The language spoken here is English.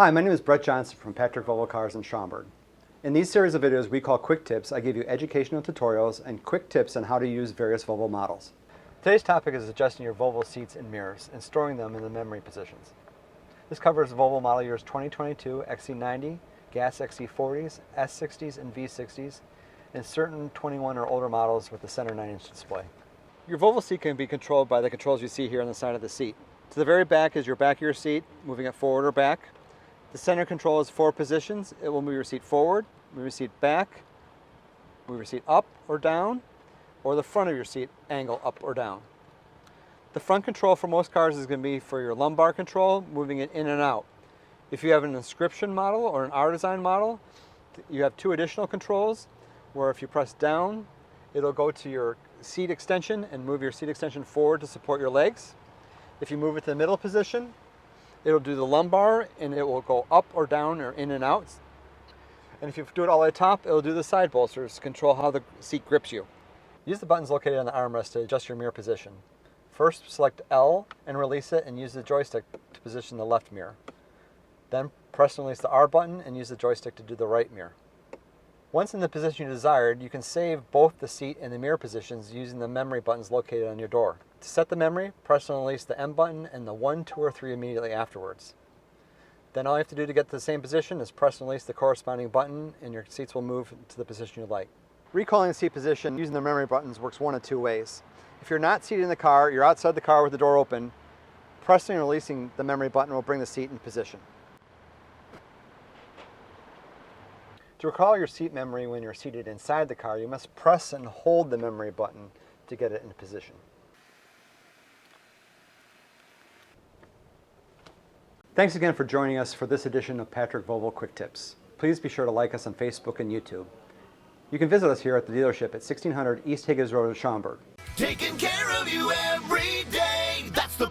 Hi, my name is Brett Johnson from Patrick Volvo Cars in Schaumburg. In these series of videos we call Quick Tips, I give you educational tutorials and quick tips on how to use various Volvo models. Today's topic is adjusting your Volvo seats and mirrors and storing them in the memory positions. This covers Volvo model years 2022 XC90, gas XC40s, S60s, and V60s, and certain 21 or older models with the center 9-inch display. Your Volvo seat can be controlled by the controls you see here on the side of the seat. To the very back is your back of your seat, moving it forward or back. The center control is 4 positions. It will move your seat forward, move your seat back, move your seat up or down, or the front of your seat angle up or down. The front control for most cars is going to be for your lumbar control, moving it in and out. If you have an inscription model or an R-Design model, you have 2 additional controls where if you press down, it'll go to your seat extension and move your seat extension forward to support your legs. If you move it to the middle position, it'll do the lumbar and it will go up or down or in and out. And if you do it all at the top, it'll do the side bolsters to control how the seat grips you. Use the buttons located on the armrest to adjust your mirror position. First, select L and release it and use the joystick to position the left mirror. Then press and release the R button and use the joystick to do the right mirror. Once in the position you desired, you can save both the seat and the mirror positions using the memory buttons located on your door. To set the memory, press and release the M button and the 1, 2, or 3 immediately afterwards. Then all you have to do to get to the same position is press and release the corresponding button and your seats will move to the position you like. Recalling the seat position using the memory buttons works one of 2 ways. If you're not seated in the car, you're outside the car with the door open, pressing and releasing the memory button will bring the seat in position. To recall your seat memory when you're seated inside the car, you must press and hold the memory button to get it in position. Thanks again for joining us for this edition of Patrick Volvo Quick Tips. Please be sure to like us on Facebook and YouTube. You can visit us here at the dealership at 1600 East Higgins Rd in Schaumburg. Taking care of you every day, that's the